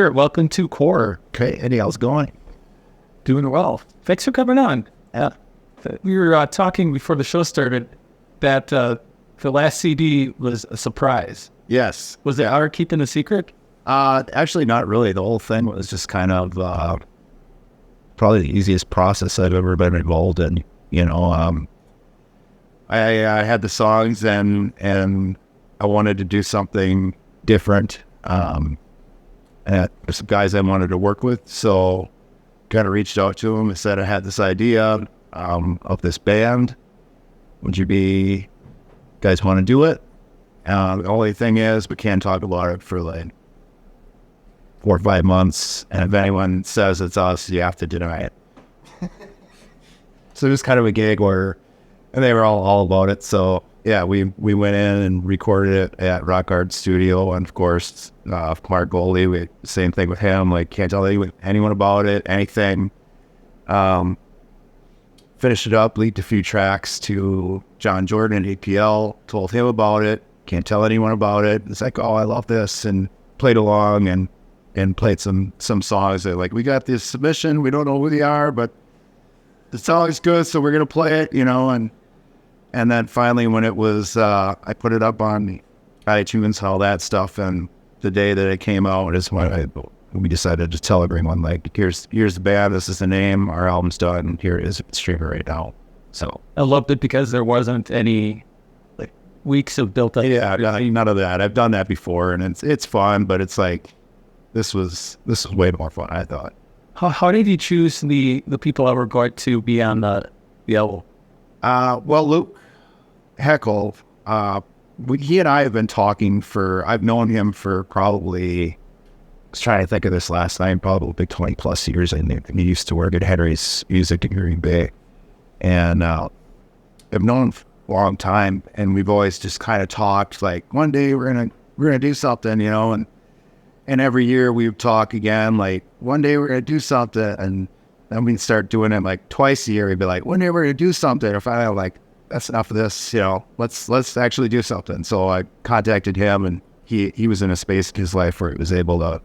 Kurt, welcome to Core. Okay, Eddie, how's it going? Doing well. Thanks for coming on. Yeah. We were talking before the show started that the last CD was a surprise. Yes. Was it hard keeping a secret? Actually, not really. The whole thing was just kind of probably the easiest process I've ever been involved in. I had the songs and I wanted to do something different. And there's some guys I wanted to work with, so kind of reached out to them and said I had this idea of this band. Would you guys want to do it? The only thing is we can't talk about it for like 4 or 5 months, and if anyone says it's us, you have to deny it. So it was kind of a gig and they were all about it. So yeah, we went in and recorded it at Rock Art Studio, and of course Mark Goldie, same thing with him. Like, can't tell anyone about it, anything. Finished it up, leaked a few tracks to John Jordan at APL, told him about it, can't tell anyone about it. It's like, oh, I love this, and played along and played some songs that, like, we got this submission, we don't know who they are, but the song is good, so we're going to play it, and then finally when it was, I put it up on iTunes, all that stuff, and the day that it came out is when we decided to tell everyone, like, here's the band, this is the name, our album's done, here it is streaming right now. So I loved it because there wasn't any like weeks of built up. Yeah, none of that. I've done that before, and it's fun, but it's like this was way more fun, I thought. How did you choose the people that were going to be on the album? Well, Luke Heckel, he and I have been talking I've known him for probably, I was trying to think of this last night, probably 20 plus years. I think he used to work at Henry's Music in Green Bay, and I've known him for a long time, and we've always just kind of talked like, one day we're gonna do something, and every year we would talk again, like, one day we're gonna do something, and then we'd start doing it like twice a year. We'd be like, one day we're gonna do something. Or finally, I'm like, that's enough of this, let's actually do something. So I contacted him, and he was in a space in his life where he was able to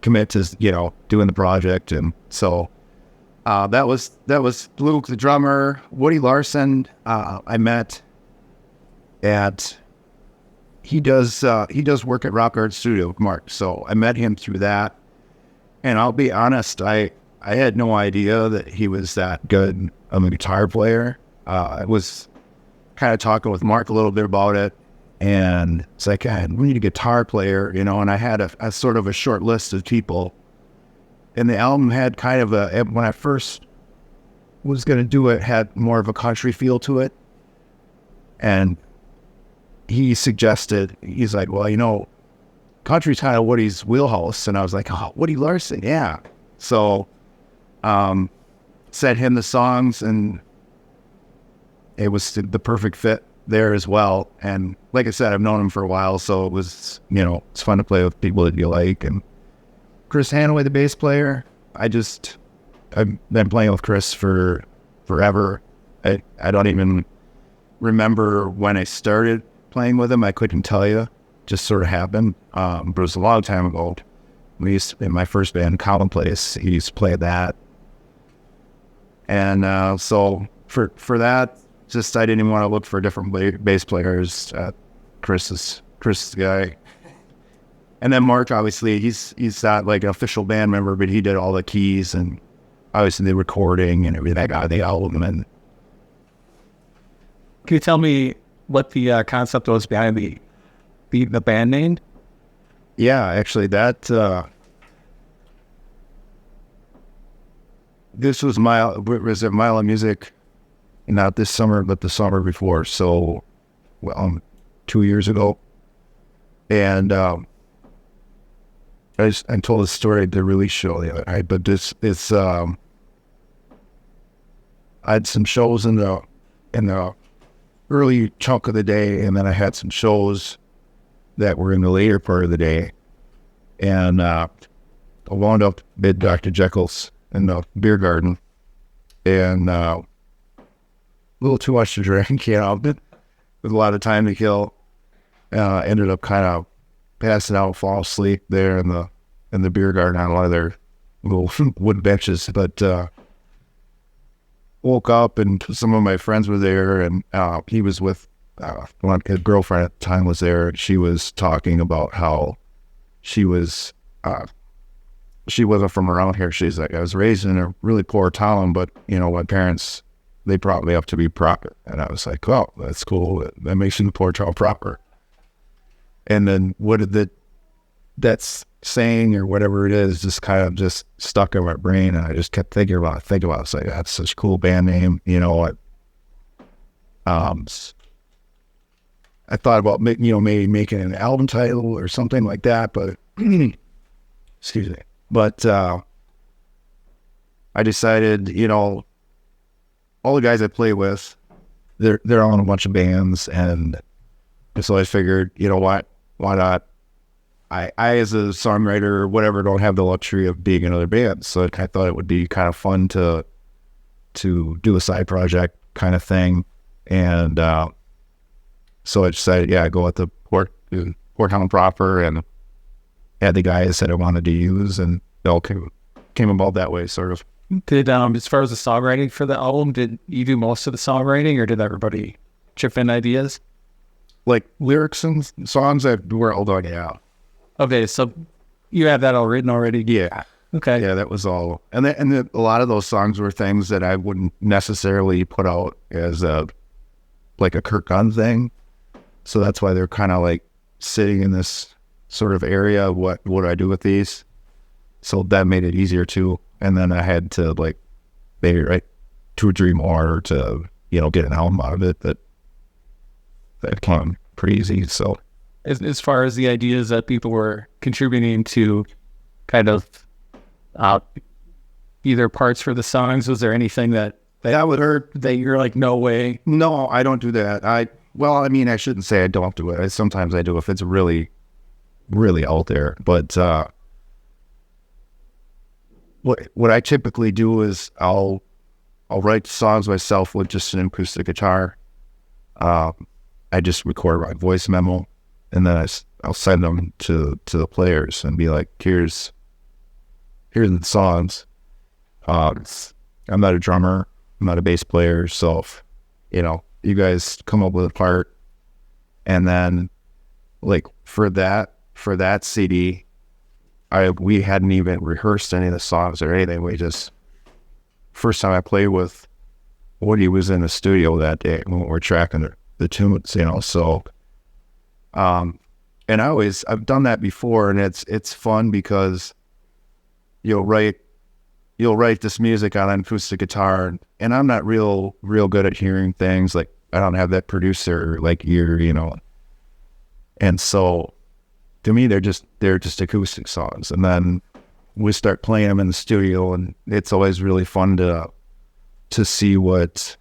commit to doing the project. And so that was Luke, the drummer. Woody Larson, I met at, he does work at Rock Art Studio with Mark, so I met him through that. And I'll be honest, I had no idea that he was that good of a guitar player. I was kind of talking with Mark a little bit about it, and it's like, God, we need a guitar player, and I had a sort of a short list of people. And the album had kind of when I first was going to do it, had more of a country feel to it. And he suggested, he's like, well, country's kind of Woody's wheelhouse. And I was like, oh, Woody Larson, yeah. So sent him the songs, and it was the perfect fit there as well. And like I said, I've known him for a while, so it was, it's fun to play with people that you like. And Chris Hanaway, the bass player, I've been playing with Chris for forever. I don't even remember when I started playing with him. I couldn't tell you. Just sort of happened. But it was a long time ago. In my first band, Commonplace, he used to play that. And so for that, just I didn't even want to look for different bass players. Chris is the guy. And then Mark, obviously, he's not like an official band member, but he did all the keys and obviously the recording and everything out of the album. And can you tell me what the concept was behind the band name? Yeah, actually, that this was at Mile of Music, not this summer, but the summer before. So, 2 years ago, and I told the story at the release show the other night, but this I had some shows in the early chunk of the day, and then I had some shows that were in the later part of the day, and I wound up at Dr. Jekyll's in the beer garden, and a little too much to drink, with a lot of time to kill. Ended up kind of passing out, fall asleep there in the in the beer garden on one of their little wood benches. But woke up and some of my friends were there, and he was with his girlfriend at the time was there, and she was talking about how she wasn't from around here. She's like, I was raised in a really poor town, but my parents, they brought me up to be proper. And I was like, oh, that's cool. That makes you the poor child proper. And then that's saying or whatever it is just kind of just stuck in my brain, and I just kept thinking about it. It's like, that's such a cool band name. I thought about maybe making an album title or something like that, but excuse me. But I decided, all the guys I play with, they're all in a bunch of bands, and so I figured, what, why not? I as a songwriter or whatever don't have the luxury of being in other bands, so I thought it would be kind of fun to do a side project kind of thing, and so I decided, go at the Port Town proper, and had the guys that I wanted to use, and it all came about that way, sort of. Did as far as the songwriting for the album, did you do most of the songwriting, or did everybody chip in ideas? Like lyrics and songs that were all done, yeah. Okay, so you had that all written already? Yeah. Okay. Yeah, that was all. And a lot of those songs were things that I wouldn't necessarily put out as a Kurt Gunn thing. So that's why they're kind of like sitting in this sort of area. What do I do with these? So that made it easier too. And then I had to maybe write 2 or 3 more to, get an album out of it. That came pretty easy. So as far as the ideas that people were contributing to kind of either parts for the songs, was there anything that would hurt that you're like, no way? No, I don't do that. I shouldn't say I don't do it. Sometimes I do if it's really, really out there. But what I typically do is I'll write songs myself with just an acoustic guitar. I just record my voice memo, and then I'll send them to the players and be like, here's the songs. I'm not a drummer. I'm not a bass player. So, if, you guys come up with a part, and then for that CD, we hadn't even rehearsed any of the songs or anything. We just, first time I played with Woody was in the studio that day when we were tracking the tunes, so, and I've done that before, and it's fun because you'll write this music on an acoustic guitar, and I'm not real good at hearing things. Like, I don't have that producer ear, and so to me they're just acoustic songs, and then we start playing them in the studio, and it's always really fun to see what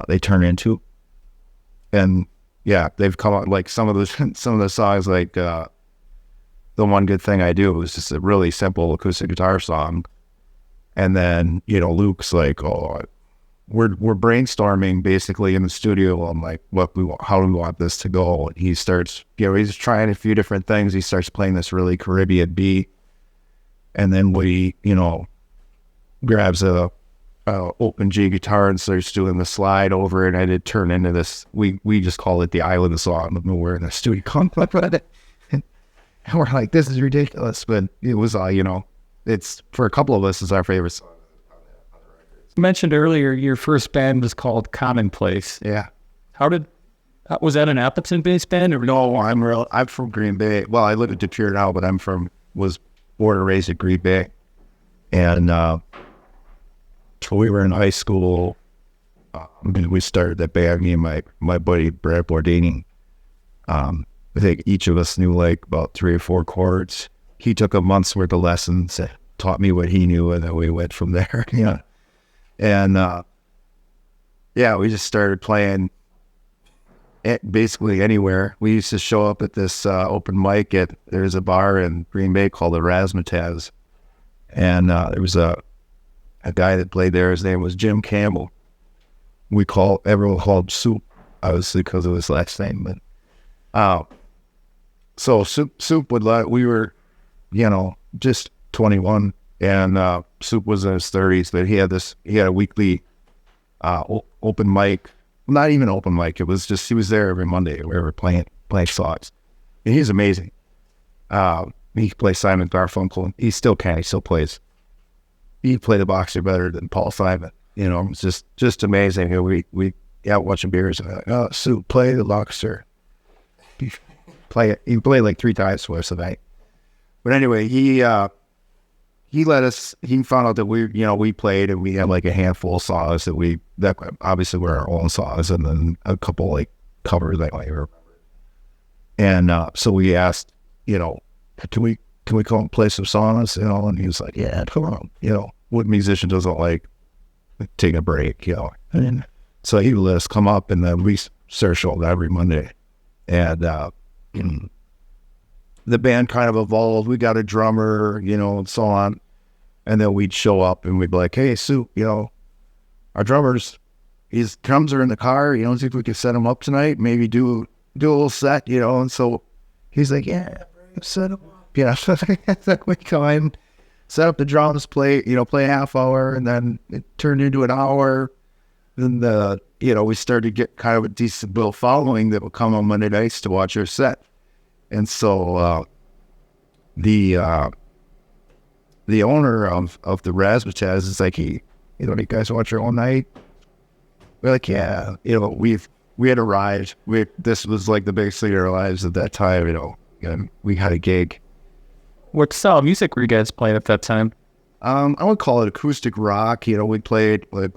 they turn into. And yeah, they've come out some of the songs, like the One Good Thing I Do was just a really simple acoustic guitar song. And then, Luke's like, oh, we're brainstorming basically in the studio on how do we want this to go. And he starts, he's trying a few different things. He starts playing this really Caribbean beat. And then we, grabs a open G guitar and starts doing the slide over it, and it turned into this, we just call it the Island song when we're in the studio. And we're like, this is ridiculous, but it was it's, for a couple of us, it's our favorite song. You mentioned earlier your first band was called Commonplace. Yeah. Was that an Appleton-based band? Or no, I'm from Green Bay. Well, I live in Depew now, but was born and raised at Green Bay. And we were in high school. We started that band, me and my buddy Brad Bordini. I think each of us knew about 3 or 4 chords. He took a month's worth of lessons, taught me what he knew, and then we went from there. Yeah. And we just started playing basically anywhere. We used to show up at this open mic there's a bar in Green Bay called the Razzmatazz, and there was a guy that played there. His name was Jim Campbell. Everyone called Soup, obviously because of his last name. But so Soup would we were, just 21, and Soup was in his 30s. But he had a weekly open mic, not even open mic. It was just he was there every Monday. We were playing songs, and he's amazing. He could play Simon Garfunkel. He still can. He still plays. He played the boxer better than Paul Simon. You know, it's just amazing. You know, we out watching beers and like, oh, Soup, play the boxer. He played like 3 times for us tonight. But anyway, he let us. He found out that we played, and we had like a handful of songs that obviously were our own songs, and then a couple like covers that I remember. And so we asked, can we come and play some songs, And he was like, yeah, come on, what musician doesn't like taking a break, And so he would let us come up, and then we started showing every Monday, and the band kind of evolved. We got a drummer, and so on. And then we'd show up and we'd be like, hey, Soup, our his drums are in the car, see if we could set him up tonight, maybe do a little set, And so he's like, yeah, set him up. Yeah. So we come in, set up the drums, play a half hour, and then it turned into an hour. Then we started to get kind of a decent bill following that would come on Monday nights to watch our set. And so the owner of the Razzmatazz is like, hey, you guys watch your own night? We're like, yeah, we had arrived. This was like the biggest thing in our lives at that time, and we had a gig. What style of music were you guys playing at that time? I would call it acoustic rock. We played like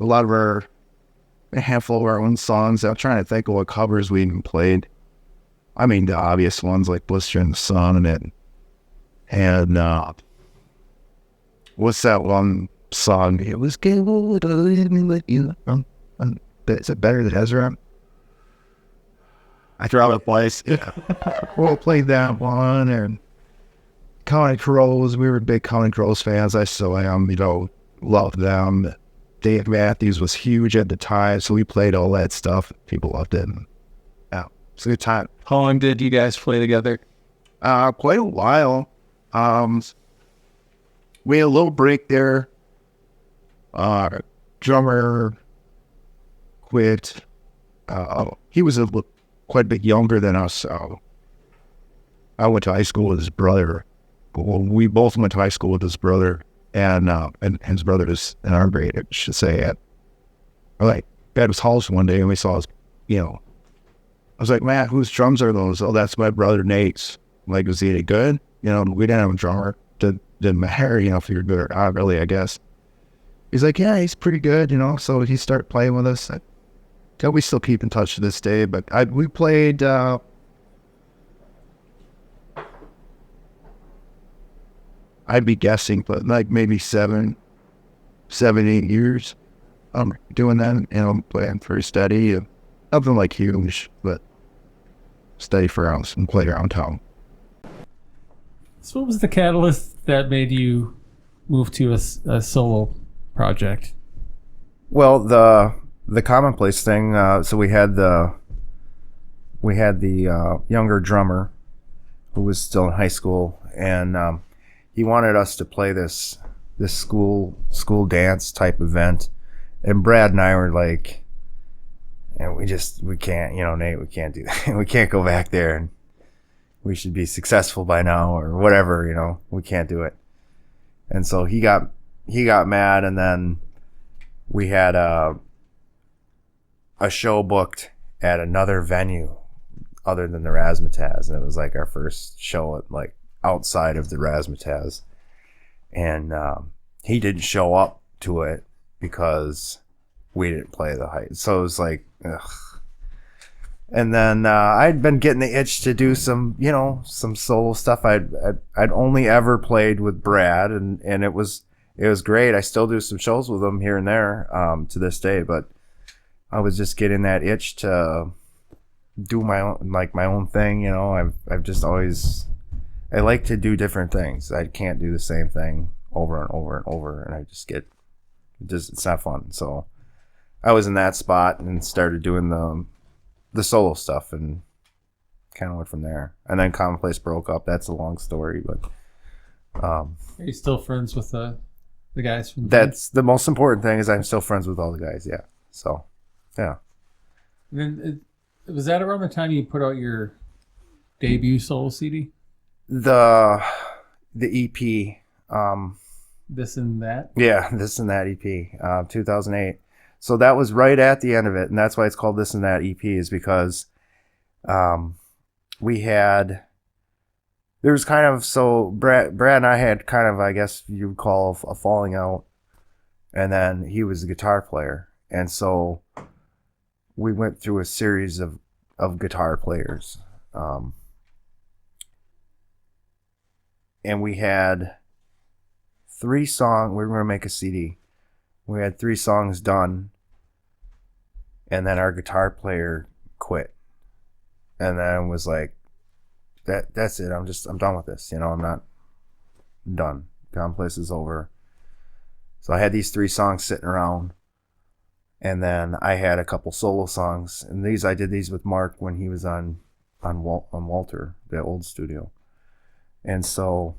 a handful of our own songs. I'm trying to think of what covers we even played. I mean, the obvious ones like Blister in the Sun and what's that one song? It was good. Is it better than Ezra? I throw out a place. Yeah. We'll play that one, and Counting Crows. We were big Counting Crows fans. I still am. Loved them. Dave Matthews was huge at the time, so we played all that stuff. People loved it. Yeah, it's a good time. How long did you guys play together? Quite a while. We had a little break there. Drummer quit. He was quite a bit younger than us. I went to high school with his brother. Well, we both went to high school with his brother, and his brother is in our grade, I should say. At his house one day, and we saw his, I was like, Matt, whose drums are those? Oh, that's my brother Nate's. I'm like, was he any good? We didn't have a drummer. Didn't matter, if you're good or not, really, I guess. He's like, yeah, he's pretty good, So he started playing with us. We still keep in touch to this day, but we played. I'd be guessing, but like maybe 7, 8 years. Doing that, playing pretty steady. Nothing like huge, but steady for us and play around town. So what was the catalyst that made you move to a solo project? Well, the commonplace thing. So we had the younger drummer who was still in high school, and he wanted us to play this school dance type event, and Brad and I were like, and we can't, Nate, we can't do that. We can't go back there, and we should be successful by now or whatever, we can't do it. And so he got mad, and then we had a show booked at another venue other than the Razzmatazz, and it was like our first show at like outside of the Razzmatazz, and he didn't show up to it because we didn't play the height. So it was like, ugh. And then I'd been getting the itch to do some solo stuff. I'd only ever played with Brad, and it was great. I still do some shows with him here and there to this day, but I was just getting that itch to do my own thing. I've just always, I like to do different things. I can't do the same thing over and over and over, and I just get, it's not fun. So I was in that spot and started doing the solo stuff, and kind of went from there. And then Commonplace broke up. That's a long story, but Are you still friends with the guys from the That's the most important thing, is I'm still friends with all the guys. Yeah. So, yeah. band? And then was that around the time you put out your debut solo CD? The EP, This and that? yeah, This and That EP, 2008. So that was right at the end of it, and that's why it's called This and That EP, is because we had, there was kind of, so Brad and I had kind of, I guess you would call a falling out, and then he was the guitar player, and so we went through a series of guitar players, and we had 3 songs. We were going to make a CD. We had 3 songs done, and then our guitar player quit, and then was like, that's it. I'm done with this. I'm not done. Commonplace is over. So I had these 3 songs sitting around, and then I had a couple solo songs, and I did these with Mark when he was on Walter, the old studio, and so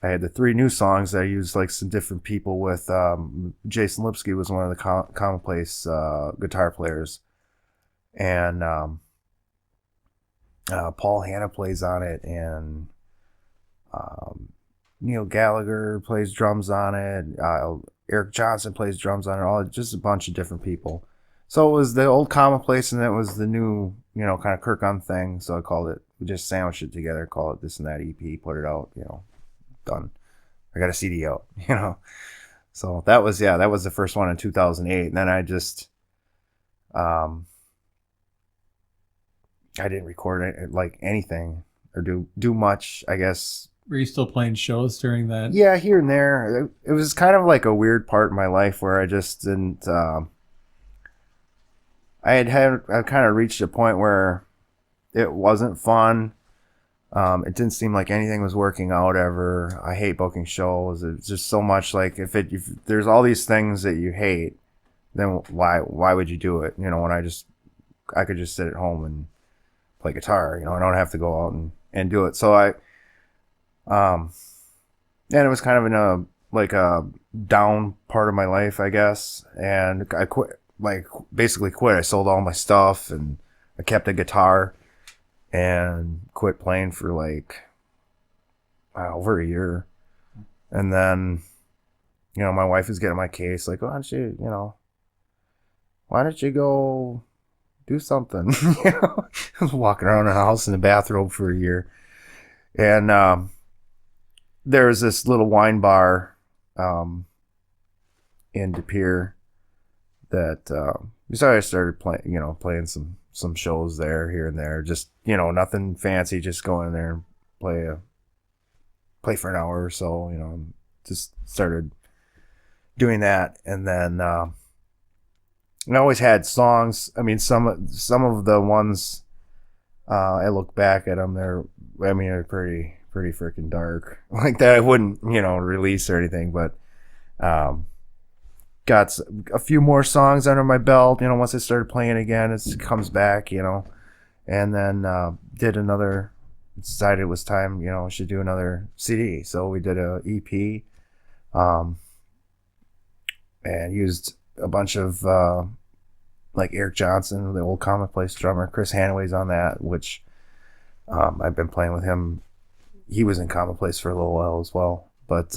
I had the 3 new songs that I used like some different people with. Jason Lipsky was one of the Commonplace guitar players, and Paul Hanna plays on it, and Neil Gallagher plays drums on it. Eric Johnson plays drums on it. All just a bunch of different people. So it was the old Commonplace, and it was the new, kind of Kirk Gunn thing. So I called it. We just sandwiched it together. Call it This and That EP. Put it out. Done. I got a CD out. So that was the first one in 2008, and then I just I didn't record it, like anything or do much, I guess. Were you still playing shows during that? Yeah, here and there. It was kind of like a weird part in my life where I just didn't. I kind of reached a point where it wasn't fun. It didn't seem like anything was working out ever. I hate booking shows. It's just so much like if there's all these things that you hate, then why would you do it? When I could just sit at home and play guitar. I don't have to go out and do it. So and it was kind of in a down part of my life, I guess. And I quit, basically quit. I sold all my stuff, and I kept a guitar and quit playing for over a year. And then, my wife was getting my case, like, why don't you go do something? I was walking around the house in a bathrobe for a year. And there was this little wine bar in De Pere that so I started playing some shows there, here and there. Just, nothing fancy, just go in there and play for an hour or so, just started doing that. And then I always had songs. I mean, some of the ones, I look back at them, they're pretty freaking dark, like that I wouldn't, release or anything, but got a few more songs under my belt, once I started playing again. It comes back, and then decided it was time, I should do another CD. So we did a EP, and used a bunch of like Eric Johnson, the old Commonplace drummer. Chris Hanaway's on that, which I've been playing with him. He was in Commonplace for a little while as well, but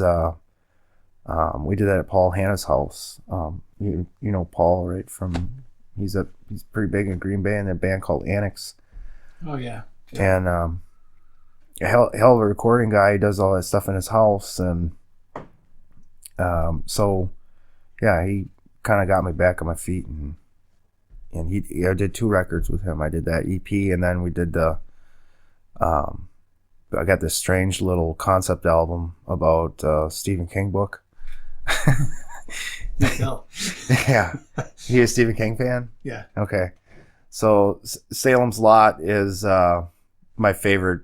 we did that at Paul Hanna's house. You know Paul, right? He's pretty big in Green Bay, in a band called Annex. Oh yeah. And a hell of a recording guy. He does all that stuff in his house, and so yeah, he kind of got me back on my feet, and I did 2 records with him. I did that EP, and then we did I got this strange little concept album about Stephen King book. No. Yeah. You a Stephen King fan? Yeah. Okay. So Salem's Lot is my favorite,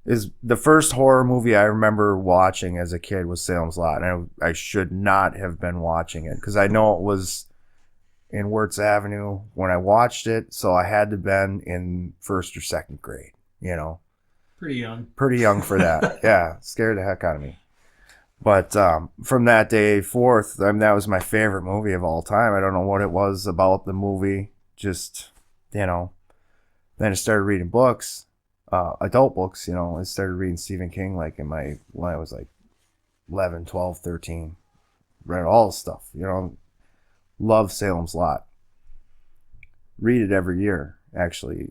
is the first horror movie I remember watching as a kid was Salem's Lot. And I should not have been watching it because I know it was in Wirtz Avenue when I watched it. So I had to have been in 1st or 2nd grade, Pretty young. Pretty young for that. Yeah, scared the heck out of me. But from that day forth, I mean, that was my favorite movie of all time. I don't know what it was about the movie. Just, you know, then I started reading books, adult books, you know. I started reading Stephen King like when I was like 11, 12, 13. Read all the stuff, you know. Love Salem's Lot. Read it every year, actually.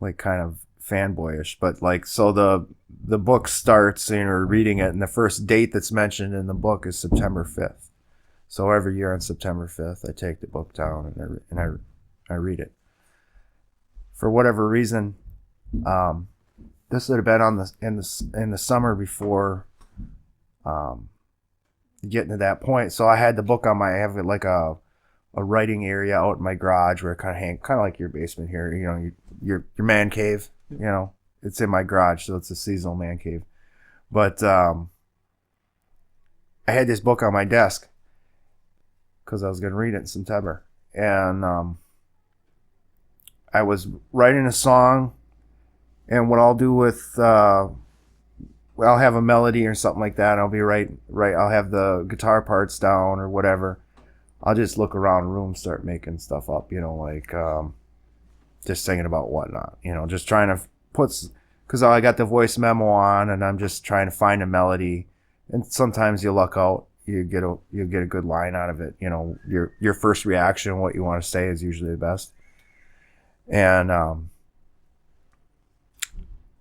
Like kind of fanboyish, but like, so the book starts and you're reading it, and the first date that's mentioned in the book is September 5th. So every year on September 5th, I take the book down and I read it. For whatever reason, this would have been in the summer before getting to that point. So I had the book I have like a writing area out in my garage where I kind of like your basement here, you know, your man cave, you know, it's in my garage, so it's a seasonal man cave. But I had this book on my desk because I was going to read it in September, and I was writing a song, and what I'll do with I'll have a melody or something like that. I'll be right. I'll have the guitar parts down or whatever. I'll just look around the room, start making stuff up, you know, like just singing about whatnot, you know, just trying to because I got the voice memo on, and I'm just trying to find a melody, and sometimes you luck out, you get a good line out of it, you know, your first reaction, what you want to say is usually the best. And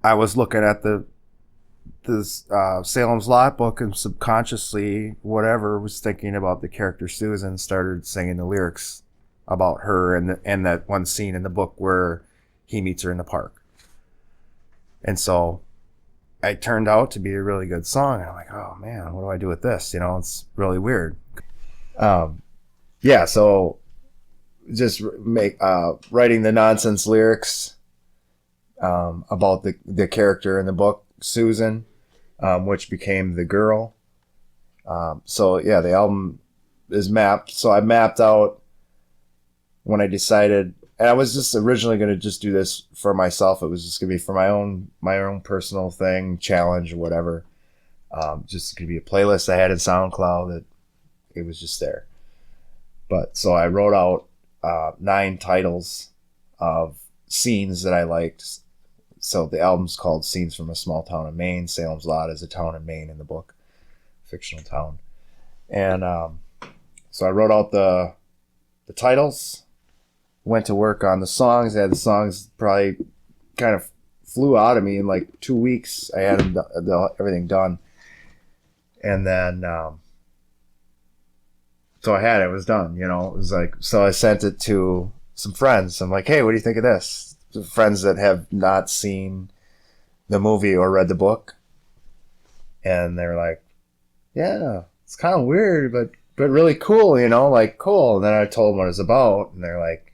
I was looking at this Salem's Lot book, and subconsciously, whatever, was thinking about the character Susan, started singing the lyrics about her and that one scene in the book where he meets her in the park. And so it turned out to be a really good song. And I'm like, oh man, what do I do with this? You know, it's really weird. Yeah, so just writing the nonsense lyrics about the character in the book, Susan, which became the girl. So yeah, the album is mapped. So I mapped out when I decided, and I was just originally going to just do this for myself. It was just going to be for my own personal thing, challenge or whatever. Just going to be a playlist I had in SoundCloud that it was just there. But so I wrote out 9 titles of scenes that I liked. So the album's called Scenes from a Small Town in Maine. Salem's Lot is a town in Maine in the book, fictional town. And so I wrote out the titles, went to work on the songs. I had the songs probably kind of flew out of me in like 2 weeks. I had everything done. And then, so it was done, you know. It was like, so I sent it to some friends. I'm like, hey, what do you think of this? Friends that have not seen the movie or read the book. And they're like, yeah, it's kind of weird, but really cool, you know, like cool. And then I told them what it's about, and they're like,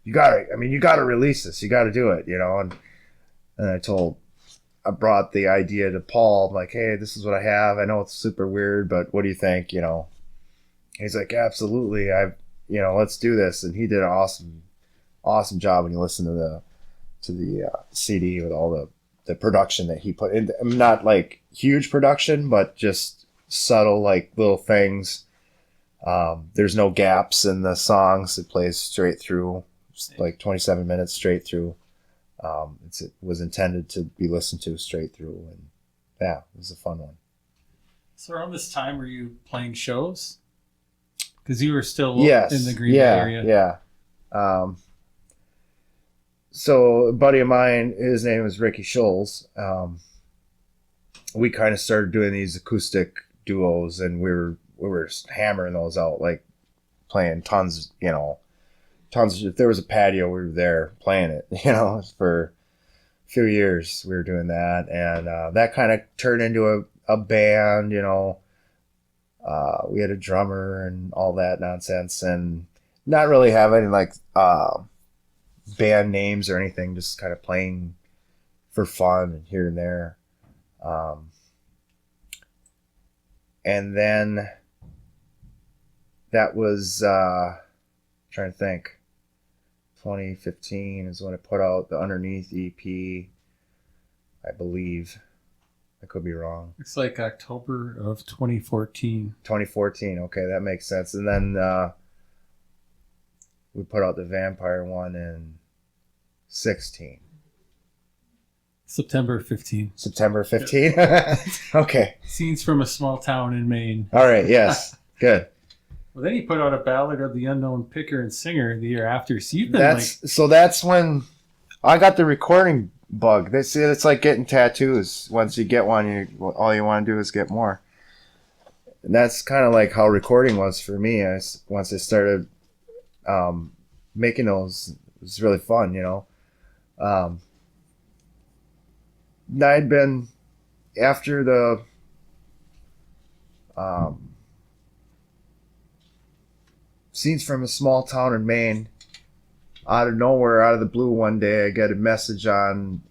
you gotta release this. You gotta do it, you know. And I brought the idea to Paul. I'm like, hey, this is what I have. I know it's super weird, but what do you think, you know? He's like, absolutely. Let's do this. And he did an awesome job when you listen to the CD with all the production that he put in. Not like huge production, but just subtle, like little things. There's no gaps in the songs. It plays straight through, like 27 minutes straight through. It was intended to be listened to straight through, and yeah, it was a fun one. So around this time, were you playing shows? Because you were still Yes. in the Green Bay area. Yeah. So a buddy of mine, his name was Ricky Scholes. We kind of started doing these acoustic duos, and we were hammering those out, like playing tons. If there was a patio, we were there playing it. You know, for a few years we were doing that, and that kind of turned into a band. You know, we had a drummer and all that nonsense, and not really having like band names or anything, just kind of playing for fun and here and there. And then that was trying to think, 2015 is when I put out the Underneath EP. I believe. I could be wrong. It's like October of 2014. 2014. Okay, that makes sense. And then we put out the vampire one in 16. September 15. September 15. Okay. Scenes from a Small Town in Maine. All right. Yes. Good. Well, then he put out a ballad of the unknown picker and singer the year after. So you've been That's when I got the recording bug. It's like getting tattoos. Once you get one, all you want to do is get more. And that's kind of like how recording was for me. Once I started making those, it was really fun, I'd been after the Scenes from a Small Town in Maine. Out of nowhere, out of the blue, one day I get a message on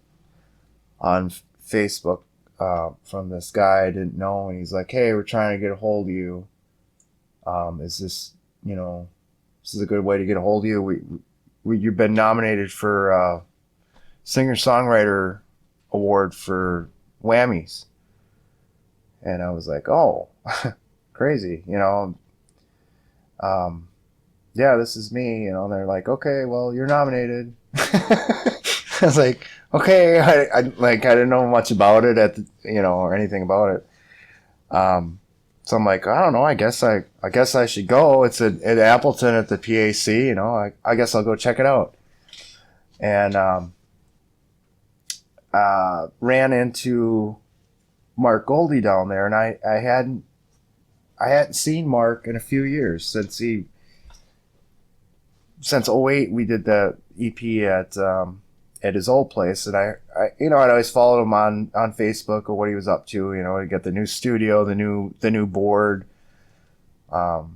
Facebook from this guy I didn't know, and he's like, "Hey, we're trying to get a hold of you. Is this, this is a good way to get a hold of you? You've been nominated for singer-songwriter award for Whammies." And I was like, "Oh, crazy, yeah, this is me, and they're like, "Okay, well, you're nominated." I was like, "Okay," I didn't know much about it or anything about it. So I'm like, I don't know. I guess I should go. It's at Appleton at the PAC. I guess I'll go check it out. And ran into Mark Goldie down there, and I hadn't seen Mark in a few years since '08. We did the EP at his old place, and I'd always followed him on Facebook or what he was up to, to get the new studio, the new board, and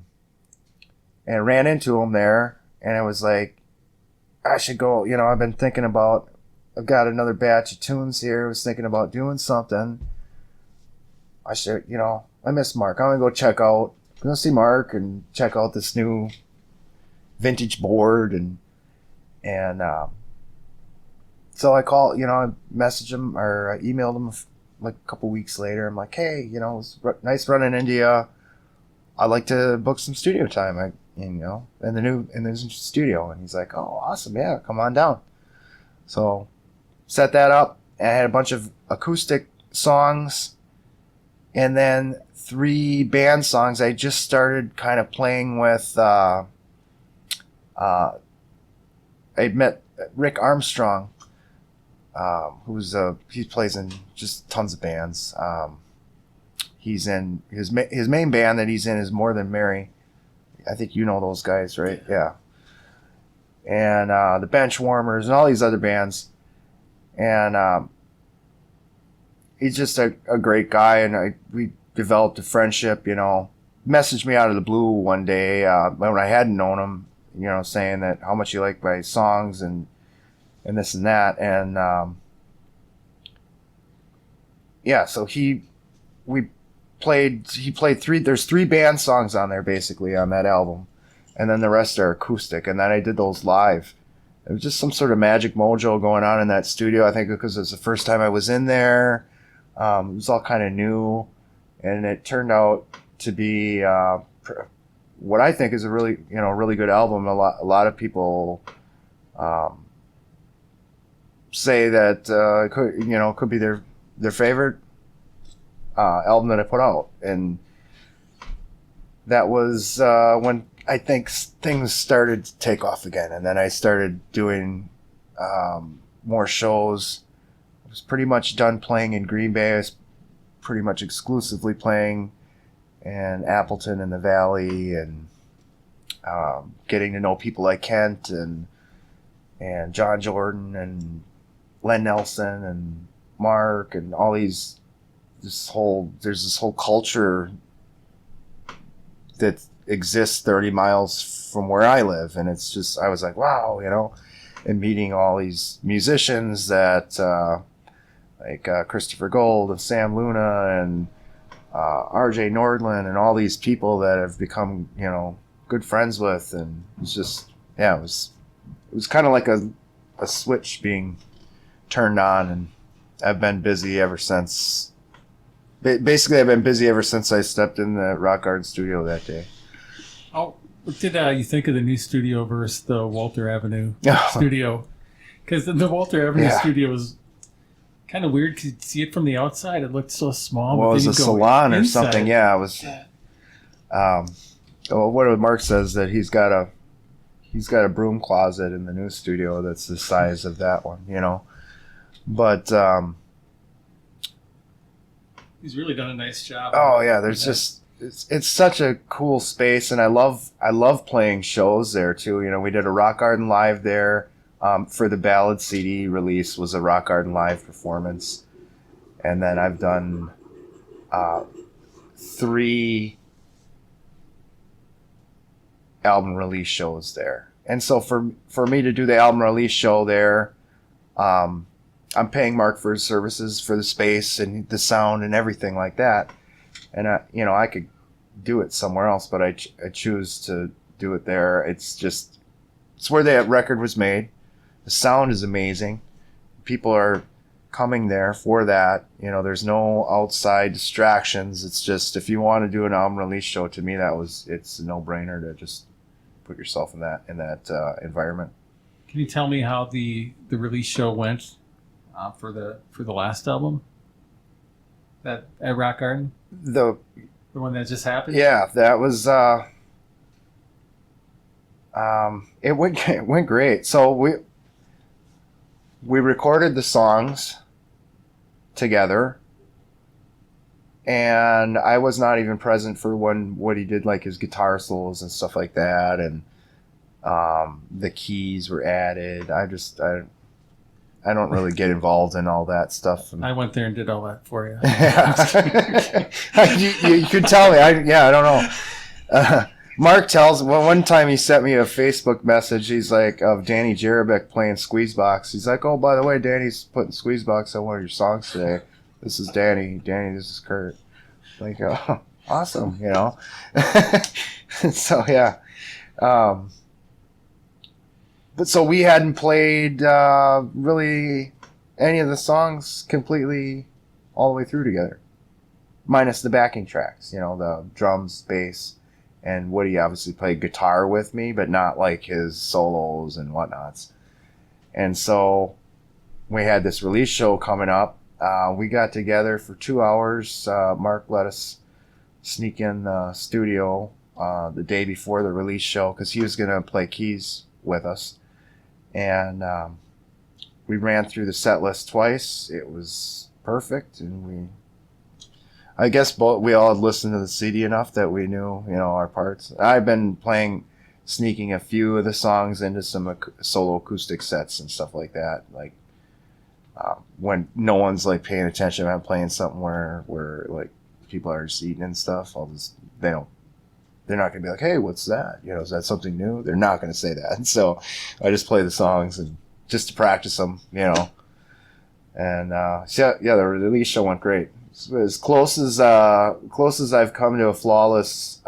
ran into him there, and I was like, I should go. I've been thinking about, I've got another batch of tunes here. I was thinking about doing something. I should, I miss Mark. I'm gonna go see Mark and check out this new vintage board, and so I called, I messaged him, or I emailed him like a couple weeks later. I'm like, "Hey, it was nice running into you. I'd like to book some studio time, in the new studio." And he's like, "Oh, awesome, yeah, come on down." So set that up, and I had a bunch of acoustic songs, and then 3 band songs. I just started kind of playing with. I met Rick Armstrong, he plays in just tons of bands. He's in his main band that he's in is More Than Merry. I think you know those guys, right? Yeah. And the Benchwarmers and all these other bands. And he's just a great guy, and we developed a friendship. Messaged me out of the blue one day when I hadn't known him. Saying that how much he liked my songs and this and that, and so he played 3. There's 3 band songs on there basically on that album, and then the rest are acoustic. And then I did those live. It was just some sort of magic mojo going on in that studio. I think because it was the first time I was in there. It was all kind of new, and it turned out to be what I think is a really good album. A lot of people say that could be their favorite album that I put out, and that was when I think things started to take off again. And then I started doing more shows. I was pretty much done playing in Green Bay. I was pretty much exclusively playing in Appleton and the Valley, and getting to know people like Kent and John Jordan and Len Nelson and Mark and all these. There's this whole culture that exists 30 miles from where I live, and it's just, I was like, wow, and meeting all these musicians that like Christopher Gold and Sam Luna and RJ Nordland and all these people that I've become good friends with. And it's just, it was kind of like a switch being turned on, and I've been busy ever since. Basically, I've been busy ever since I stepped in the Rock Garden studio that day. Oh, what did you think of the new studio versus the Walter Avenue studio? Because the Walter Avenue studio was kind of weird. Could see it from the outside. It looked so small. Well, it was a salon or inside. something. Yeah, it was. What Mark says that he's got a broom closet in the new studio that's the size of that one, you know. But he's really done a nice job. oh yeah, there's just it's such a cool space, and I love playing shows there too. You know, we did a Rock Garden Live there. For the Ballad CD release was a Rock Garden Live performance, and then I've done 3 album release shows there. And so for me to do the album release show there, I'm paying Mark for his services for the space and the sound and everything like that. And I could do it somewhere else, but I choose to do it there. It's where that record was made. The sound is amazing. People are coming there for that. You know, there's no outside distractions. It's just, if you want to do an album release show, to me it's a no-brainer to just put yourself in that environment. Can you tell me how the release show went for the last album? That at Rock Garden? The one that just happened? Yeah, that was it went great. So we recorded the songs together, and I was not even present for what he did, like his guitar solos and stuff like that, and the keys were added. I don't really get involved in all that stuff. I went there and did all that for you. you could tell me. I don't know. Mark tells me, one time he sent me a Facebook message. He's like, of Danny Jarabek playing Squeezebox. He's like, oh, by the way, Danny's putting Squeezebox on one of your songs today. This is Danny. Danny, this is Kurt. Like, oh, awesome, you know. So yeah, but so we hadn't played really any of the songs completely all the way through together, minus the backing tracks. You know, the drums, bass. And Woody obviously played guitar with me, but not like his solos and whatnots. And so we had this release show coming up. We got together for 2 hours. Mark let us sneak in the studio the day before the release show because he was going to play keys with us. And we ran through the set list twice. It was perfect, and I guess we all had listened to the CD enough that we knew, you know, our parts. I've been sneaking a few of the songs into some solo acoustic sets and stuff like that. Like when no one's like paying attention, I'm playing something where like people are just eating and stuff. They're not gonna be like, hey, what's that? You know, is that something new? They're not gonna say that. And so I just play the songs and just to practice them, you know. And so yeah, the release show went great. As close as I've come to a flawless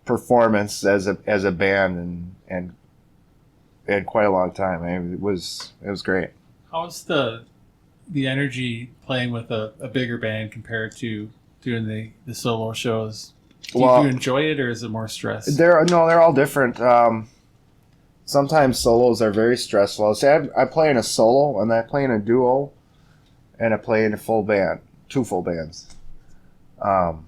performance as a band and quite a long time. I mean, it was great. How's the energy playing with a bigger band compared to doing the solo shows? Do you enjoy it, or is it more stress? They're all different. Sometimes solos are very stressful. Say I play in a solo, and I play in a duo, and I play in a full band, 2 full bands. Gunn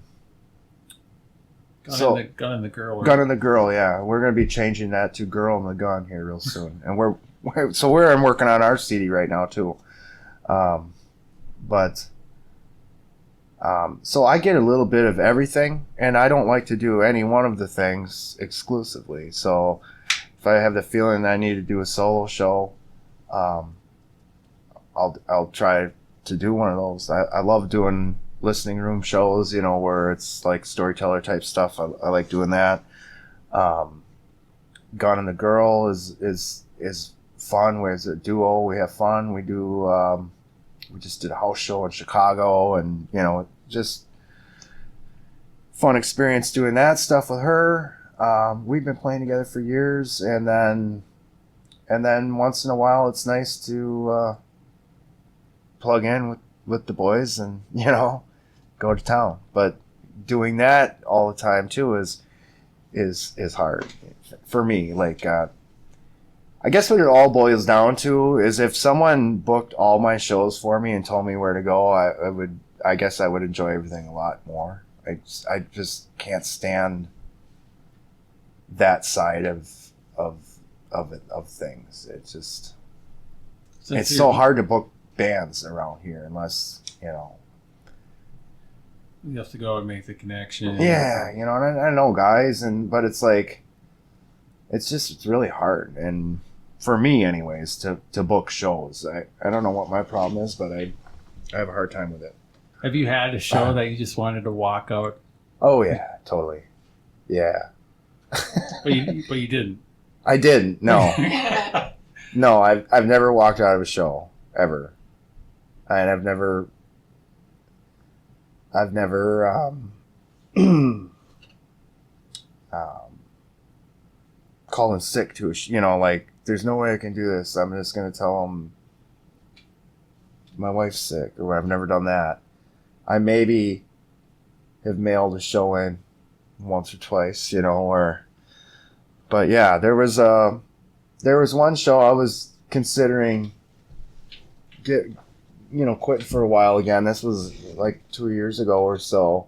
and the Girl. Gunn and the Girl, yeah. We're going to be changing that to Girl and the Gun here real soon. And we're working on our CD right now too. So I get a little bit of everything, and I don't like to do any one of the things exclusively. So if I have the feeling that I need to do a solo show, I'll try to do one of those. I love doing listening room shows, you know, where it's like storyteller type stuff. I like doing that. Gun and the Girl is fun. Where's a duo? We have fun. We do. We just did a house show in Chicago, and you know, just fun experience doing that stuff with her. We've been playing together for years, and then once in a while, it's nice to plug in with the boys and, you know, go to town. But doing that all the time too is hard for me. Like, I guess what it all boils down to is if someone booked all my shows for me and told me where to go, I guess I would enjoy everything a lot more. I just can't stand that side of things. It's just, it's so hard to book bands around here unless, you know, you have to go and make the connection. Yeah, you know, and I know guys, but it's like, it's really hard. And for me anyways, to book shows, I don't know what my problem is, but I have a hard time with it. Have you had a show that you just wanted to walk out? Oh yeah, totally. Yeah. But you didn't. I didn't. No. No, I've never walked out of a show ever, and I've never calling sick to you know, like, there's no way I can do this. I'm just gonna tell them my wife's sick, or I've never done that. I maybe have mailed a show in once or twice, you know, but yeah, there was one show I was considering quitting for a while again. This was like 2 years ago or so.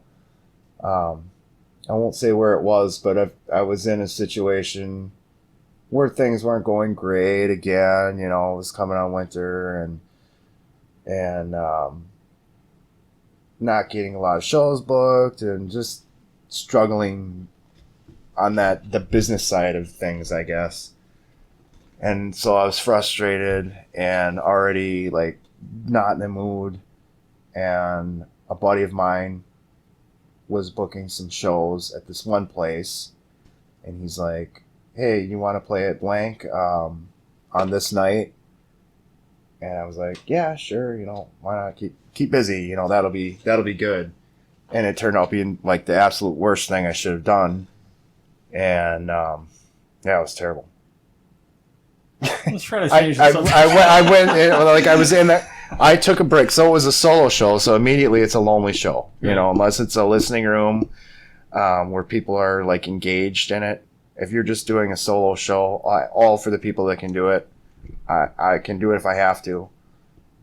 I won't say where it was, but I was in a situation where things weren't going great again. You know, it was coming on winter and not getting a lot of shows booked and just struggling on the business side of things, I guess. And so I was frustrated and already like not in the mood. And a buddy of mine was booking some shows at this one place, and he's like, "Hey, you want to play at blank on this night?" And I was like, "Yeah, sure. You know, why not keep busy? You know, that'll be good." And it turned out being like the absolute worst thing I should have done. And yeah, it was terrible. Let's try to change I went like I was in that. I took a break, so it was a solo show. So immediately it's a lonely show, you know, unless it's a listening room where people are like engaged in it. If you're just doing a solo show, all for the people that can do it. I can do it if I have to,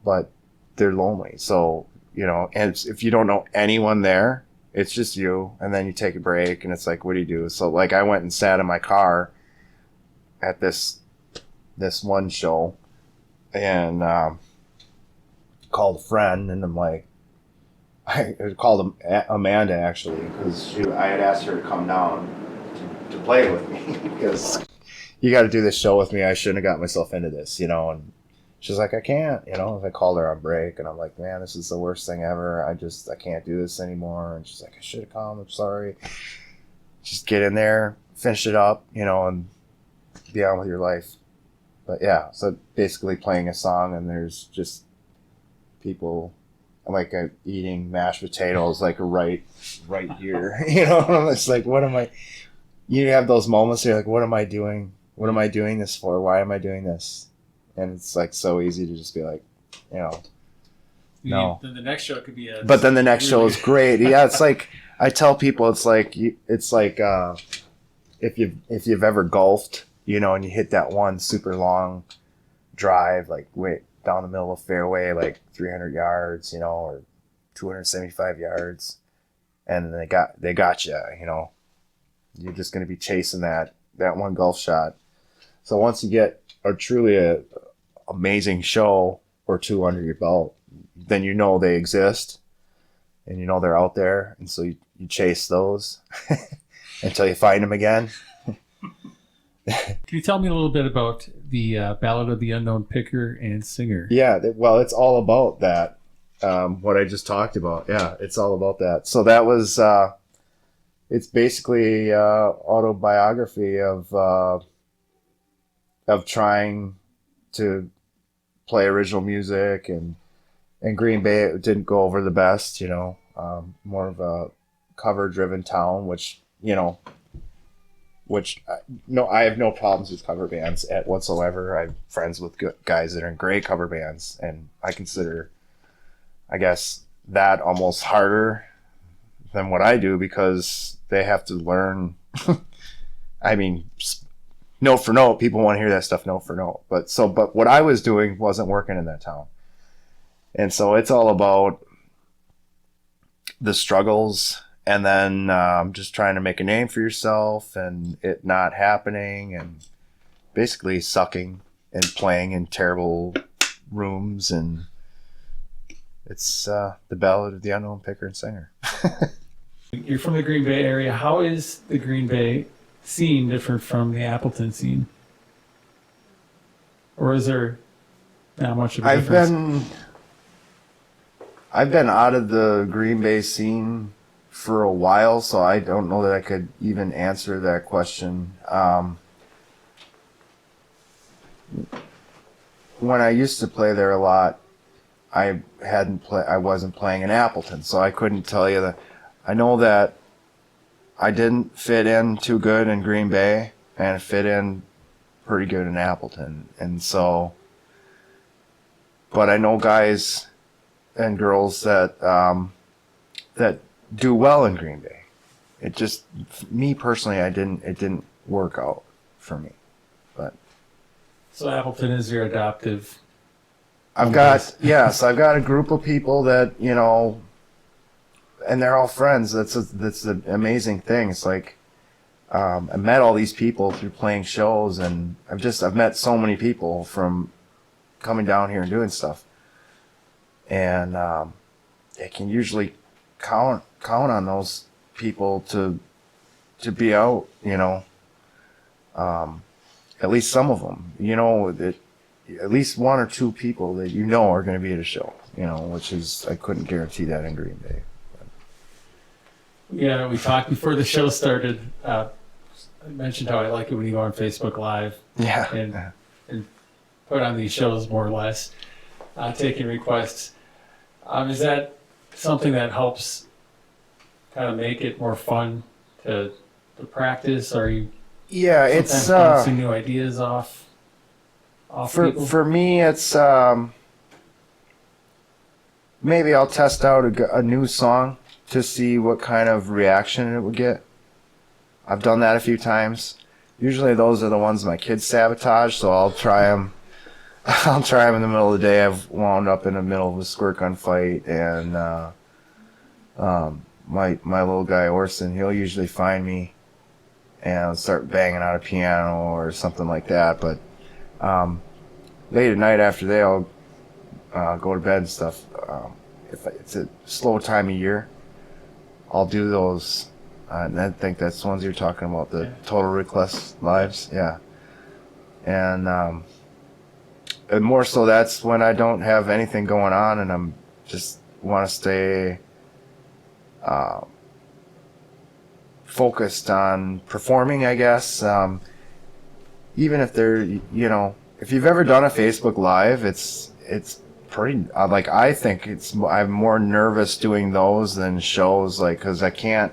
but they're lonely. So, you know, and if you don't know anyone there, it's just you, and then you take a break, and it's like, what do you do? So like I went and sat in my car at this one show and called a friend, and I'm like, I called Amanda actually, because I had asked her to come down to play with me because you got to do this show with me. I shouldn't have got myself into this, you know. And she's like, I can't, you know. I called her on break, and I'm like, man, this is the worst thing ever. I can't do this anymore. And she's like, I should have come. I'm sorry. Just get in there, finish it up, you know, and be on with your life. But yeah, so basically playing a song, and there's just people like eating mashed potatoes like right here. You know, it's like, what am I? You have those moments where you're like, what am I doing? What am I doing this for? Why am I doing this? And it's like so easy to just be like, you know, no. Then the next show could be But then the next show is great. Yeah, it's like I tell people, it's like if you've ever golfed, you know, and you hit that one super long drive, like way down the middle of the fairway, like 300 yards, you know, or 275 yards, and they got you, you know, you're just going to be chasing that one golf shot. So once you get a truly amazing show or two under your belt, then you know they exist, and you know they're out there, and so you chase those until you find them again. Can you tell me a little bit about the Ballad of the Unknown Picker and Singer? Yeah, well, it's all about that. What I just talked about. Yeah, it's all about that. So that was, it's basically autobiography of trying to play original music, and Green Bay, it didn't go over the best, you know, more of a cover-driven town, which, you know, I have no problems with cover bands whatsoever. I'm friends with guys that are in great cover bands, and I consider I guess, that almost harder than what I do, because they have to learn. I mean, note for note, people want to hear that stuff note for note. But what I was doing wasn't working in that town. And so it's all about the struggles, and then just trying to make a name for yourself and it not happening, and basically sucking and playing in terrible rooms. And it's the ballad of the unknown picker and singer. You're from the Green Bay area. How is the Green Bay scene different from the Appleton scene? Or is there not much of a difference? I've been out of the Green Bay scene for a while, so I don't know that I could even answer that question. When I used to play there a lot, I wasn't playing in Appleton, so I couldn't tell you that. I know that I didn't fit in too good in Green Bay and fit in pretty good in Appleton. And so, but I know guys and girls that that do well in Green Bay. It just, me personally, it didn't work out for me. But so Appleton is your adoptive. I've got a group of people that, you know, and they're all friends. That's the amazing thing. It's like, I met all these people through playing shows, and I've met so many people from coming down here and doing stuff. And they can usually count on those people to be out, you know. At least some of them, you know, that at least one or two people that you know are going to be at a show, you know, which is, I couldn't guarantee that in Green Bay. Yeah, we talked before the show started. I mentioned how I like it when you go on Facebook Live. Yeah. And put on these shows more or less, taking requests. Is that something that helps kind of make it more fun to practice? Or you it's bouncing new ideas off people? For me, it's maybe I'll test out a new song to see what kind of reaction it would get. I've done that a few times. Usually those are the ones my kids sabotage, so I'll try them. I'll try them in the middle of the day. I've wound up in the middle of a squirt gun fight, and my little guy Orson, he'll usually find me and start banging out a piano or something like that. But late at night after they all go to bed and stuff, if it's a slow time of year, I'll do those. And I think that's the ones you're talking about, the Total Request Lives. Yeah. And more so, that's when I don't have anything going on and I'm just want to stay focused on performing, I guess. Even if they're, you know, if you've ever done a Facebook Live, it's pretty, like, I think I'm more nervous doing those than shows, like, because I can't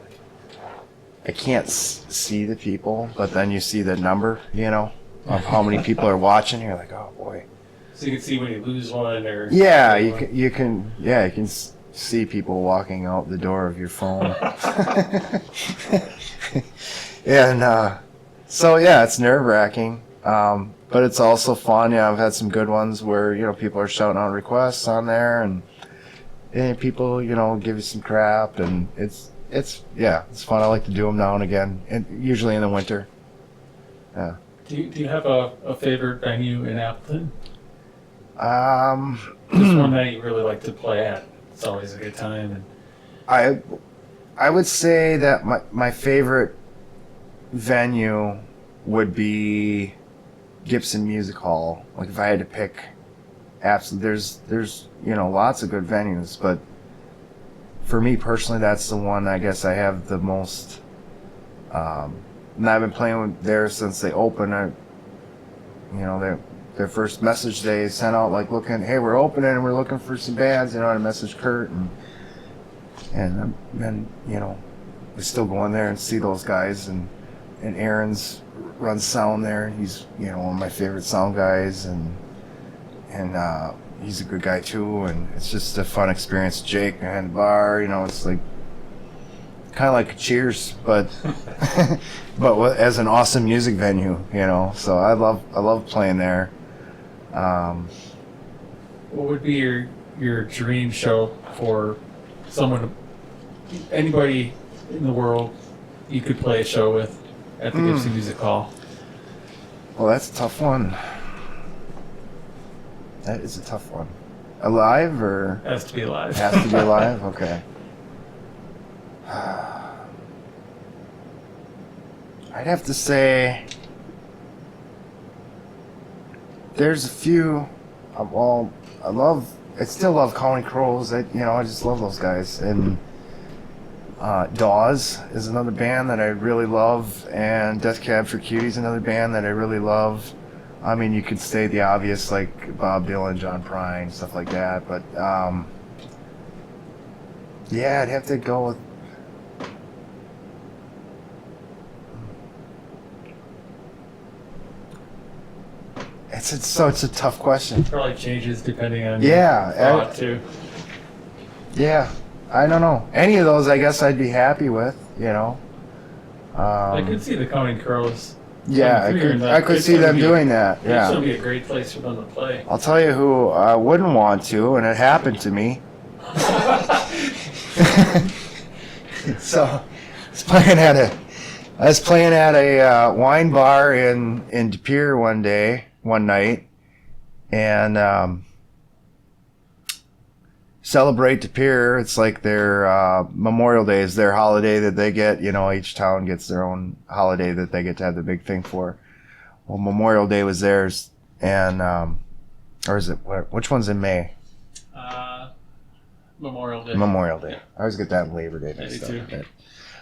see the people, but then you see the number, you know, of how many people are watching. You're like, oh boy. So you can see when you lose one, or you can see people walking out the door of your phone. And so yeah, it's nerve-wracking, but it's also fun. Yeah, I've had some good ones where, you know, people are shouting out requests on there, and people, you know, give you some crap, and it's fun. I like to do them now and again, and usually in the winter. Yeah. Do you have a favorite venue in Appleton? Just one that you really like to play at. It's always a good time. And I would say that my favorite venue would be Gibson Music Hall. Like, if I had to pick, absolutely, there's you know, lots of good venues, but for me personally, that's the one I guess I have the most. And I've been playing there since they opened. Their first message they sent out, like, looking, hey, we're opening and we're looking for some bands, you know, and I messaged Kurt, and then, you know, we still go in there and see those guys, and Aaron's runs sound there. He's, you know, one of my favorite sound guys, and and he's a good guy too, and it's just a fun experience. Jake behind the bar, you know, it's like kind of like a Cheers, but as an awesome music venue, you know. So I love playing there. What would be your dream show for someone, anybody in the world you could play a show with at the Gibson Music Hall? Well, that's a tough one. That is a tough one. Alive or? Has to be live. Has to be alive? Okay. I'd have to say there's a few. I still love Counting Crows. I just love those guys. And Dawes is another band that I really love, and Death Cab for Cutie is another band that I really love. I mean, you could say the obvious, like Bob Dylan, John Prine, stuff like that, but yeah, I'd have to go with it's a tough question. Probably changes depending on Yeah, your thought too. Yeah, I don't know. Any of those, I guess I'd be happy with. You know. I could see the Counting Crows. Yeah, I could see them doing that. It's Yeah. going to be a great place for them to play. I'll tell you who I wouldn't want to, and it happened to me. So, I was playing at a wine bar in De Pere one night, and Celebrate De Pere. It's like their Memorial Day is their holiday that they get. You know, each town gets their own holiday that they get to have the big thing for. Well, Memorial Day was theirs, and or is it which one's in May? Memorial Day. Memorial Day. Yeah. I always get that in Labor Day. Yeah, me stuff. too. Okay.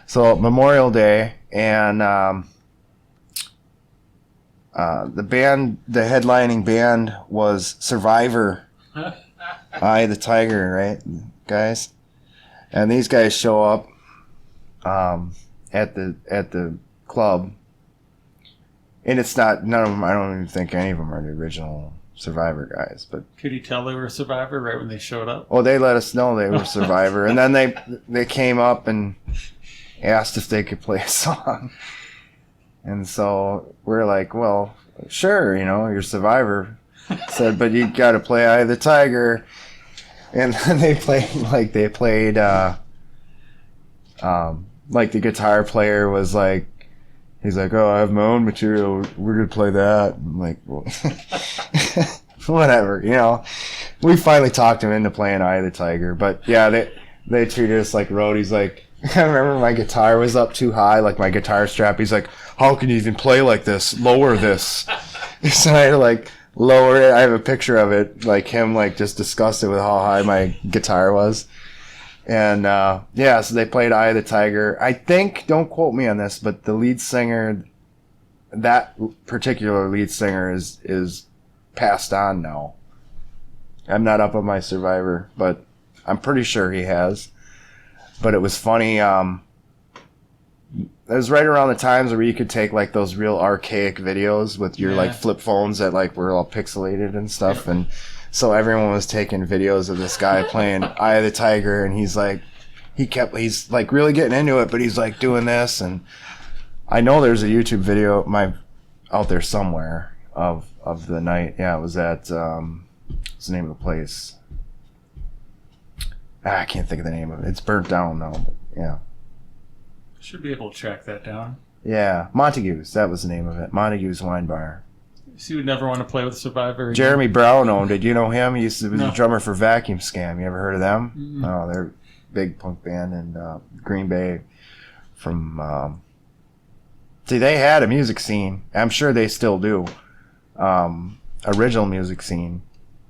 So Memorial Day, and the headlining band was Survivor. Eye of the Tiger, right, guys? And these guys show up at the club, and it's not none of them. I don't even think any of them are the original Survivor guys, but Could you tell they were a Survivor right when they showed up? well, they let us know they were Survivor, and then they came up and asked if they could play a song, and so we're like, well, sure, you know, you're Survivor. Said, but you got to play Eye of the Tiger, and then they played like the guitar player was like, he's like, oh, I have my own material, we're gonna play that. I'm like, well, whatever, you know. We finally talked him into playing Eye of the Tiger, but yeah, they treated us like roadies. Like, I remember my guitar was up too high, like my guitar strap. He's like, how can you even play like this? Lower this. So I had to like lower it. I have a picture of it, like him like just disgusted with how high my guitar was. And yeah, so they played Eye of the Tiger. I think, don't quote me on this, but the lead singer, that particular lead singer is passed on now. I'm not up on my Survivor, but I'm pretty sure he has. But it was funny. It was right around the times where you could take like those real archaic videos with your like flip phones that like were all pixelated and stuff, and so everyone was taking videos of this guy playing Eye of the Tiger, and he's like really getting into it, but he's like doing this, and I know there's a YouTube video out there somewhere of the night. Yeah, it was at what's the name of the place? I can't think of the name of it. It's burnt down now, but yeah. Should be able to track that down. Yeah, Montague's. That was the name of it. Montague's Wine Bar. So you would never want to play with Survivor again? Jeremy Brown owned it. You know him? He used to be the No. drummer for Vacuum Scam. You ever heard of them? Mm-mm. Oh, they're a big punk band in Green Bay. From see, they had a music scene. I'm sure they still do. Original music scene,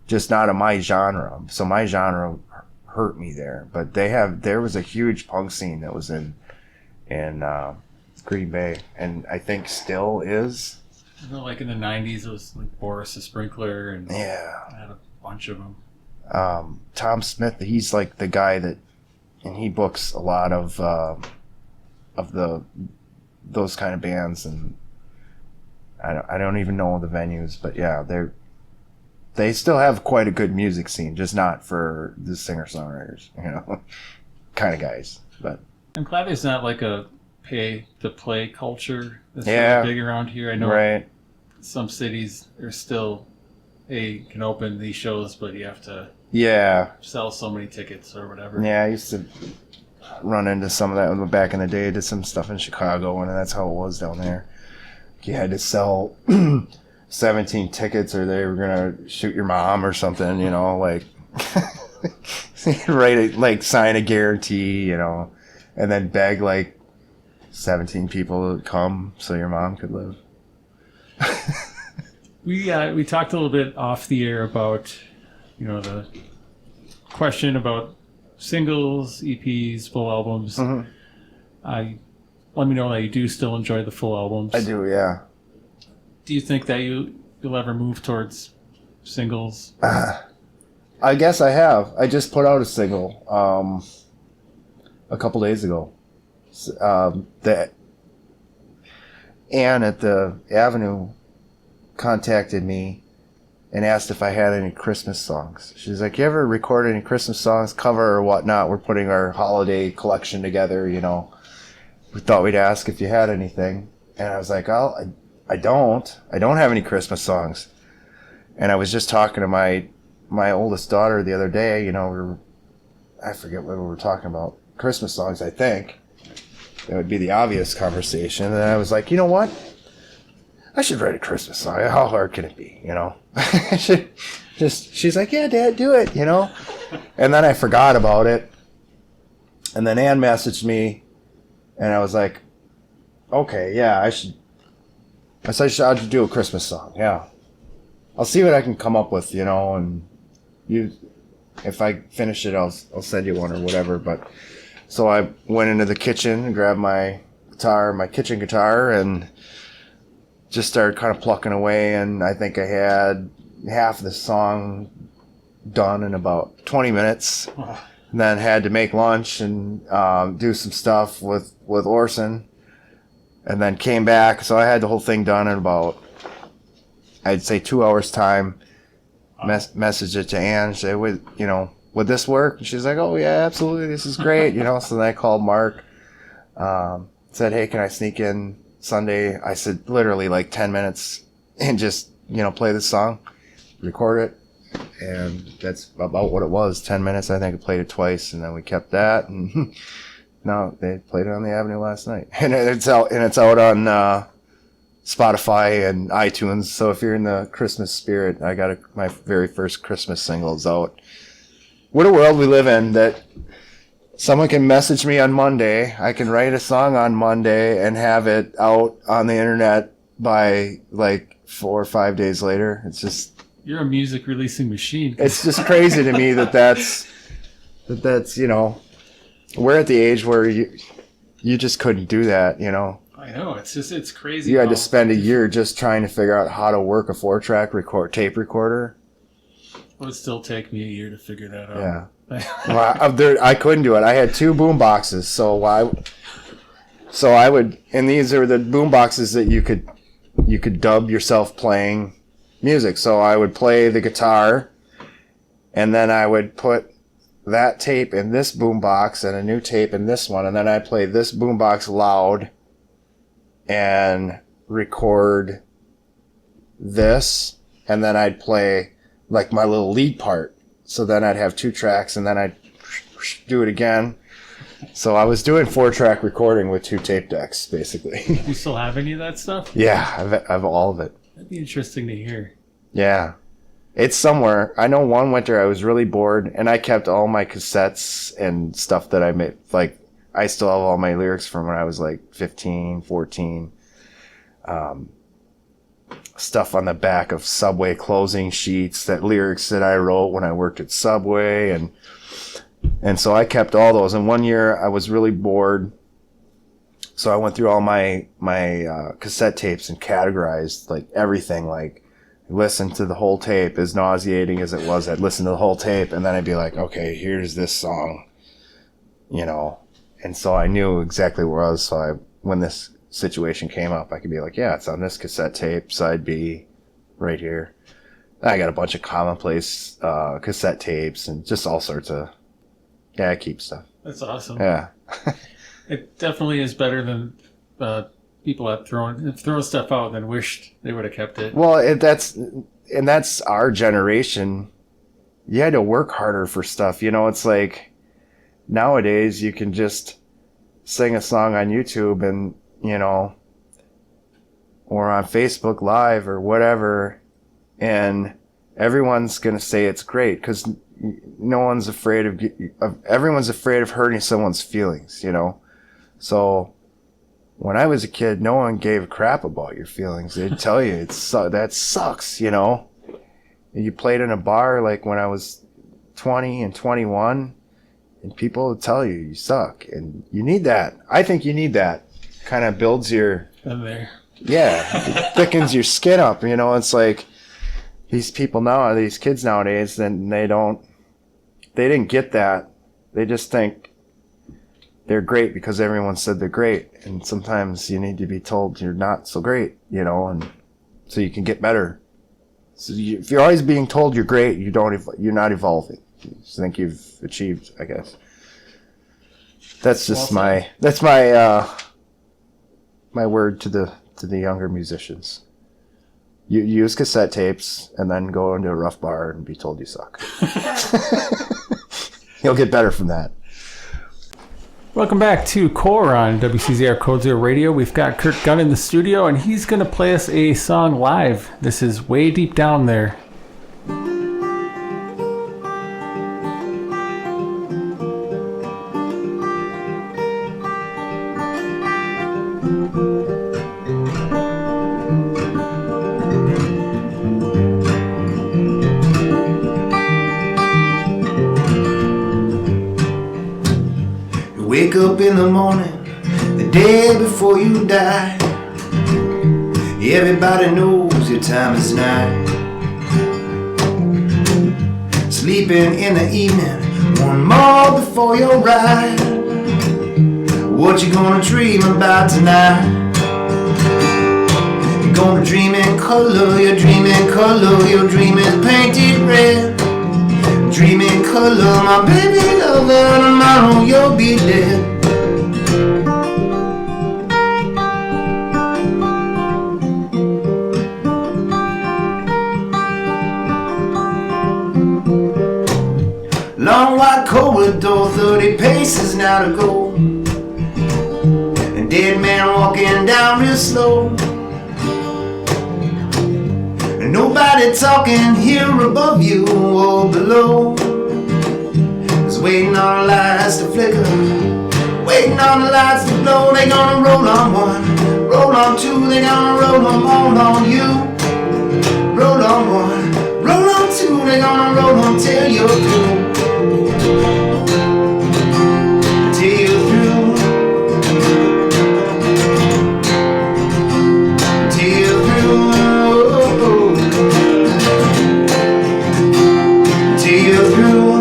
just not of my genre. So my genre hurt me there. But there was a huge punk scene that was in Green Bay, and I think still is. You know, like in the 90s, it was like Boris the Sprinkler, and Yeah. I had a bunch of them. Tom Smith, he's like the guy that, and he books a lot of those kind of bands, and I don't even know the venues, but yeah, they still have quite a good music scene, just not for the singer-songwriters, kind of guys. But I'm glad there's not like a pay-to-play culture that's Yeah. really big around here. I know right, some cities are still, hey, you can open these shows, but you have to yeah, sell so many tickets or whatever. yeah. I used to run into some of that back in the day. Did some stuff in Chicago, and that's how it was down there. You had to sell 17 tickets, or they were gonna shoot your mom or something. Like sign a guarantee, and then beg like 17 people to come so your mom could live. We talked a little bit off the air about, the question about singles, EPs, full albums. Mm-hmm. Let me know that you do still enjoy the full albums. I do, yeah. Do you think that you'll ever move towards singles? I guess I have. I just put out a single a couple days ago. That Ann at the Avenue contacted me and asked if I had any Christmas songs. She's like, "You ever record any Christmas songs, cover or whatnot? We're putting our holiday collection together, We thought we'd ask if you had anything." And I was like, I don't have any Christmas songs. And I was just talking to my oldest daughter the other day, I forget what we were talking about. Christmas songs, I think. That would be the obvious conversation. And I was like, you know what? I should write a Christmas song. How hard can it be, I should she's like, yeah, Dad, do it, And then I forgot about it. And then Ann messaged me, and I was like, okay, yeah, I said I should do a Christmas song, yeah. I'll see what I can come up with, and if I finish it, I'll send you one or whatever. But so I went into the kitchen and grabbed my kitchen guitar, and just started kind of plucking away. And I think I had half the song done in about 20 minutes. And then had to make lunch and do some stuff with Orson, and then came back. So I had the whole thing done in about, I'd say, 2 hours time. Message it to Ann, say, would this work? And she's like, oh yeah, absolutely, this is great. So then I called Mark, said, hey, can I sneak in Sunday? I said, literally like 10 minutes, and just play this song, record it. And that's about what it was, 10 minutes. I think I played it twice, and then we kept that. And no, they played it on the Avenue last night. And it's out on Spotify and iTunes. So if you're in the Christmas spirit, I got my very first Christmas singles out. What a world we live in, that someone can message me on Monday. I can write a song on Monday and have it out on the internet by like 4 or 5 days later. It's just... You're a music releasing machine. It's just crazy to me that's we're at the age where you just couldn't do that, I know, it's crazy. You had to spend a year just trying to figure out how to work a 4-track tape recorder. It would still take me a year to figure that out. Yeah. Well, I couldn't do it. I had 2 boom boxes, so I would, and these are the boom boxes that you could dub yourself playing music. So I would play the guitar, and then I would put that tape in this boombox and a new tape in this one, and then I'd play this boombox loud and record this, and then I'd play like my little lead part. So then I'd have 2 tracks, and then I'd do it again. So I was doing 4-track recording with 2 tape decks, basically. Do you still have any of that stuff? Yeah, I have all of it. That'd be interesting to hear. Yeah. It's somewhere. I know one winter I was really bored, and I kept all my cassettes and stuff that I made. Like, I still have all my lyrics from when I was like 15, 14. Stuff on the back of Subway closing sheets, that lyrics that I wrote when I worked at Subway. And so I kept all those. And one year I was really bored, so I went through all my cassette tapes and categorized like everything. Like, listened to the whole tape, as nauseating as it was. I'd listen to the whole tape, and then I'd be like, okay, here's this song, And so I knew exactly where I was. So when this situation came up, I could be like, yeah, it's on this cassette tape, side B, right here. I got a bunch of commonplace cassette tapes and just all sorts of I keep stuff. That's awesome. Yeah. It definitely is better than people have thrown stuff out and wished they would have kept it. Well, that's our generation. You had to work harder for stuff. You know, it's like nowadays you can just sing a song on YouTube and, you know, or on Facebook Live or whatever, and everyone's going to say it's great because no one's afraid everyone's afraid of hurting someone's feelings, you know? So when I was a kid, no one gave a crap about your feelings. They'd tell you that sucks, you know? You played in a bar like when I was 20 and 21, and people would tell you suck, and you need that. I think you need that. Kind of builds your... Been there. Yeah, it thickens your skin up, you know? It's like these kids nowadays, then they didn't get that. They just think they're great because everyone said they're great. And sometimes you need to be told you're not so great, you know, and so you can get better. So if you're always being told you're great, you're not evolving. You just think you've achieved, I guess. That's just my word to the younger musicians. You use cassette tapes and then go into a rough bar and be told you suck. You'll get better from that. Welcome back to Core on WCZR Code Zero Radio. We've got Kurt Gunn in the studio, and he's going to play us a song live. This is Way Deep Down There. Wake up in the morning, the day before you die. Everybody knows your time is nigh. Sleeping in the evening, one more before your ride. What you gonna dream about tonight? You're gonna dream in color, you're dreaming color, your dream is painted red. Dreaming color, my baby lover, tomorrow you'll be dead. Long white corridor, 30 paces now to go. A dead man walking down real slow. Nobody talking here above you or below. Just waiting on the lights to flicker, waiting on the lights to blow. They gonna roll on one, roll on two, they gonna roll them all on you. Roll on one, roll on two, they gonna roll them till you're through. Till you're through. Till you're through. Till you're through.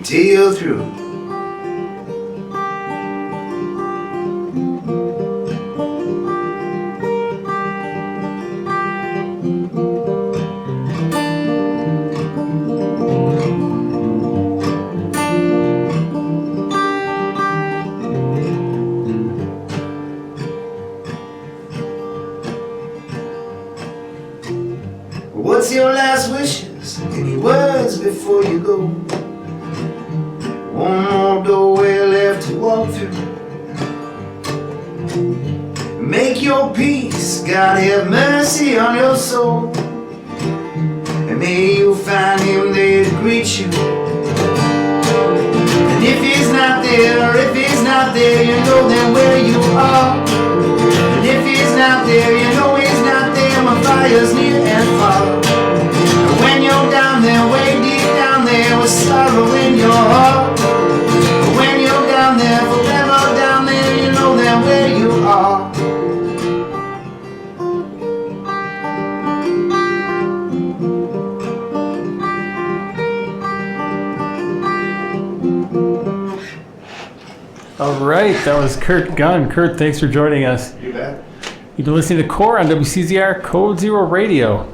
Till you're through. What's your last wishes? Any words before you go? One more doorway left to walk through. Make your peace, God have mercy on your soul. And may you find him there to greet you. And if he's not there, you know then where you are. And if he's not there, you know he's not there. My fire's near and far. And when you're down there, way deep down there, with sorrow in your heart. When you're down there, forever down there, you know then where you are. All right, that was Kurt Gunn. Kurt, thanks for joining us. You bet. You've been listening to Core on WCZR Code Zero Radio.